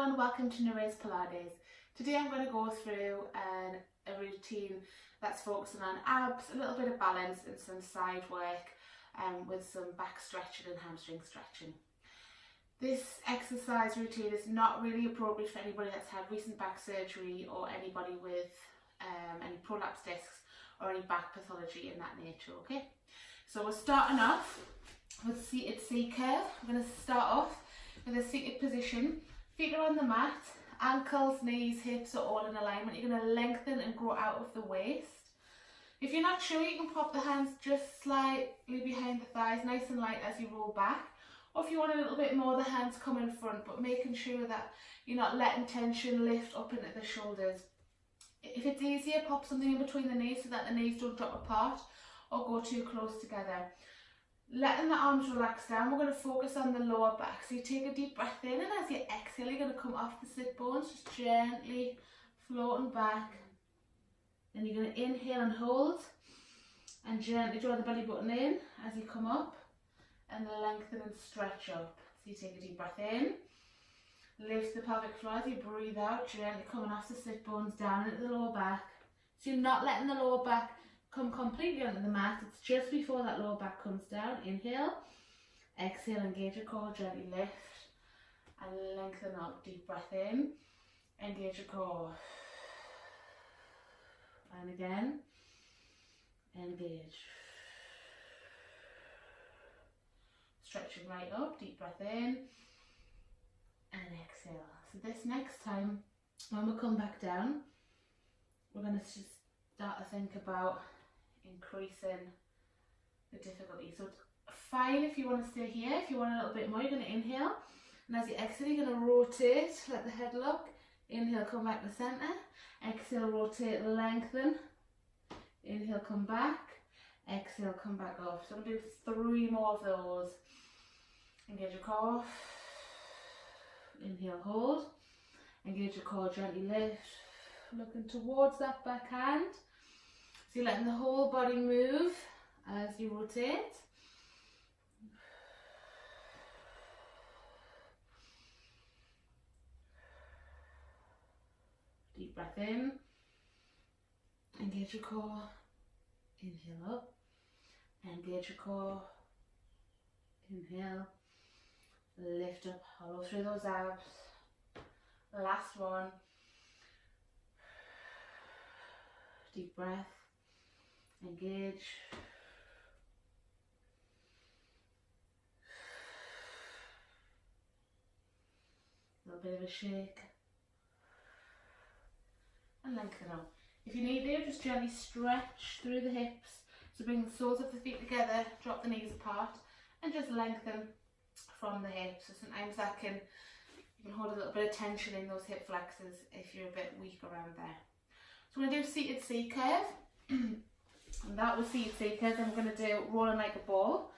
everyone, welcome to Pilates. Today I'm going to go through a routine that's focusing on abs, a little bit of balance and some side work with some back stretching and hamstring stretching. This exercise routine is not really appropriate for anybody that's had recent back surgery or anybody with any prolapse discs or any back pathology in that nature, okay? So we're starting off with seated C curve. We're going to start off with a seated position. Feet are on the mat, ankles, knees, hips are all in alignment. You're going to lengthen and grow out of the waist. If you're not sure, you can pop the hands just slightly behind the thighs, nice and light as you roll back. Or if you want a little bit more, the hands come in front, but making sure that you're not letting tension lift up into the shoulders. If it's easier, pop something in between the knees so that the knees don't drop apart or go too close together. Letting the arms relax down, we're going to focus on the lower back. So you take a deep breath in, and as you exhale, you're going to come off the sit bones, just gently floating back. Then you're going to inhale and hold, and gently draw the belly button in as you come up, and lengthen and stretch up. So you take a deep breath in, lift the pelvic floor as you breathe out, gently coming off the sit bones down into the lower back. So you're not letting the lower back come completely onto the mat, it's just before that lower back comes down. Inhale, exhale, engage your core, gently lift and lengthen up. Deep breath in, engage your core, and again, engage. Stretching right up, deep breath in and exhale. So this next time, when we come back down, we're going to just start to think about increasing the difficulty. So it's fine if you want to stay here. If you want a little bit more, you're going to inhale, and as you exhale, you're going to rotate, let the head look. Inhale, come back to center. Exhale, rotate, lengthen. Inhale, come back. Exhale, come back up. So I'm going to do 3 more of those. Engage your core. Inhale, hold. Engage your core, gently lift. Looking towards that back hand. So you're letting the whole body move as you rotate. Deep breath in. Engage your core. Inhale up. Engage your core. Inhale. Lift up, hollow through those abs. Last one. Deep breath. Engage. A little bit of a shake. And lengthen up. If you need to, just gently stretch through the hips. So bring the soles of the feet together, drop the knees apart, and just lengthen from the hips. So sometimes that you can hold a little bit of tension in those hip flexors if you're a bit weak around there. So we're going to do seated C curve. And that was seated C curve. Then we're going to do rolling like a ball.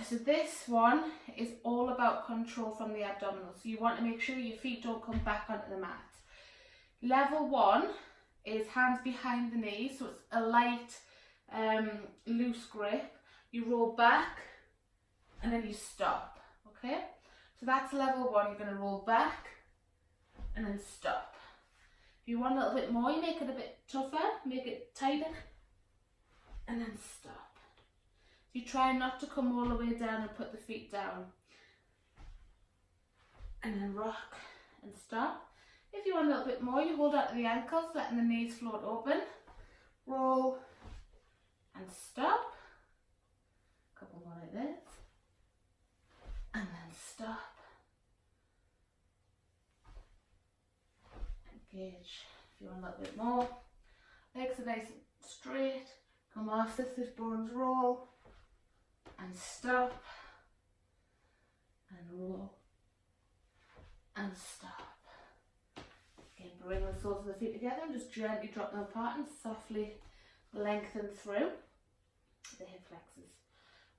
So this one is all about control from the abdominals. So you want to make sure your feet don't come back onto the mat. Level 1 is hands behind the knees. So it's a light, loose grip. You roll back and then you stop. Okay? So that's level 1. You're going to roll back and then stop. If you want a little bit more, you make it a bit tougher, make it tighter, and then stop. You try not to come all the way down and put the feet down. And then rock and stop. If you want a little bit more, you hold out to the ankles, letting the knees float open. Roll and stop. A couple more like this. And then stop. Engage. If you want a little bit more, legs are nice and straight. Come off the sit bones, roll and stop, and roll and stop. Again, bring the soles of the feet together and just gently drop them apart and softly lengthen through the hip flexors.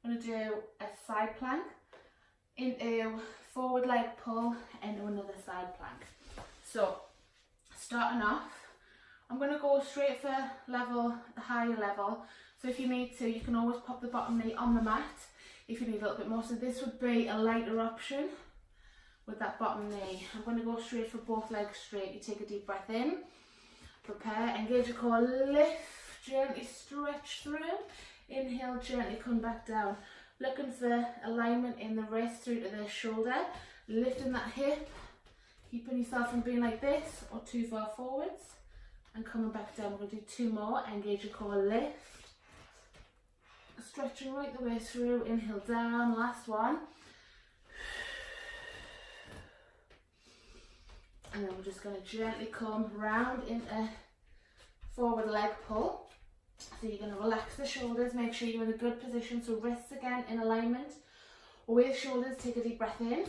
I'm going to do a side plank into forward leg pull into another side plank. So starting off, I'm going to go straight for the higher level. So if you need to, you can always pop the bottom knee on the mat if you need a little bit more. So this would be a lighter option. with that bottom knee. I'm going to go straight for both legs straight. You take a deep breath in, prepare, engage your core, lift, gently stretch through, inhale, gently come back down. Looking for alignment in the wrist through to the shoulder, lifting that hip, keeping yourself from being like this or too far forwards, and coming back down. We're going to do 2 more. Engage your core, lift, stretching right the way through, inhale down, last one. And then we're just going to gently come round into forward leg pull. So you're going to relax the shoulders, make sure you're in a good position, so wrists again in alignment with shoulders. Take a deep breath in.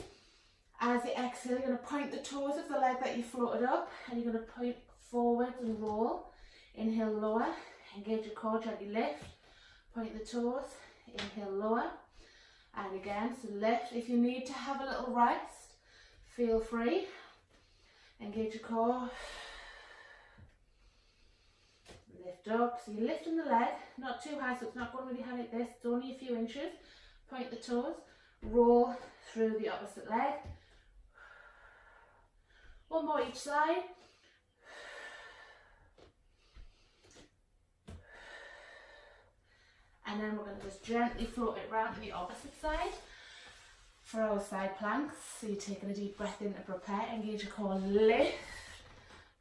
As you exhale, you're going to point the toes of the leg that you floated up, and you're going to point forwards and roll. Inhale, lower, engage your core, gently lift, point the toes, inhale, lower, and again, so lift. If you need to have a little rest, feel free. Engage your core, lift up. So you're lifting the leg, not too high, so it's not going really high like this, it's only a few inches. Point the toes, roll through the opposite leg. One more each side. And then we're going to just gently float it round to the opposite side for our side planks. So you're taking a deep breath in to prepare, engage your core, lift,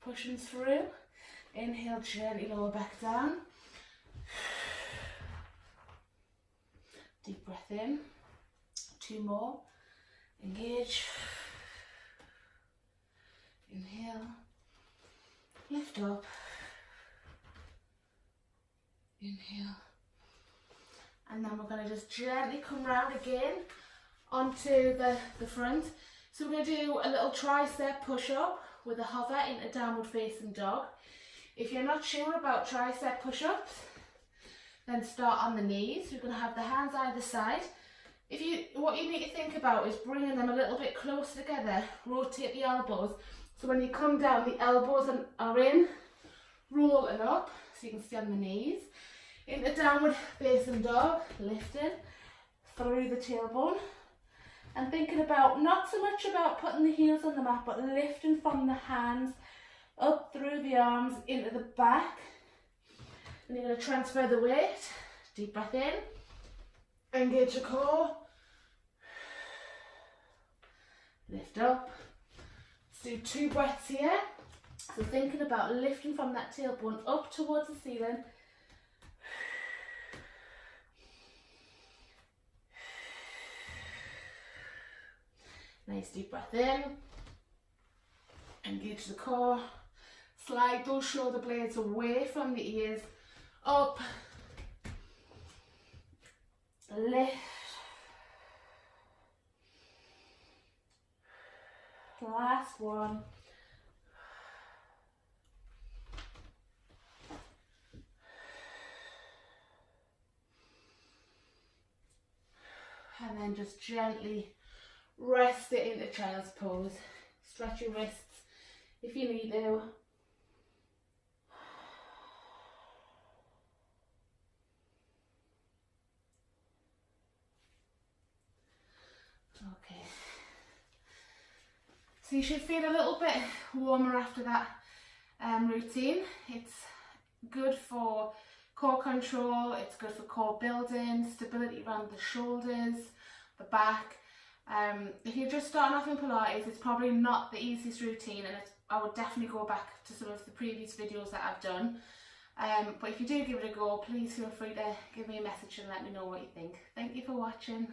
pushing through. Inhale, gently lower back down. Deep breath in. 2 more. Engage. Inhale. Lift up. Inhale. And then we're going to just gently come round again onto the front. So we're going to do a little tricep push-up with a hover into downward facing dog. If you're not sure about tricep push-ups, then start on the knees. You're going to have the hands either side. What you need to think about is bringing them a little bit closer together. Rotate the elbows. So when you come down, the elbows are in, rolling up, so you can stay on the knees. Into downward facing dog, lifting through the tailbone. And thinking about, not so much about putting the heels on the mat, but lifting from the hands up through the arms into the back. And you're going to transfer the weight. Deep breath in. Engage your core. Lift up. Let's do 2 breaths here. So thinking about lifting from that tailbone up towards the ceiling. Nice deep breath in. Engage the core. Slide those shoulder blades away from the ears. Up. Lift. Last one. And then just gently rest it into child's pose. Stretch your wrists if you need to. Okay. So you should feel a little bit warmer after that routine. It's good for core control, it's good for core building, stability around the shoulders, the back. If you're just starting off in Pilates, it's probably not the easiest routine, and I would definitely go back to some of the previous videos that I've done. But if you do give it a go, please feel free to give me a message and let me know what you think. Thank you for watching.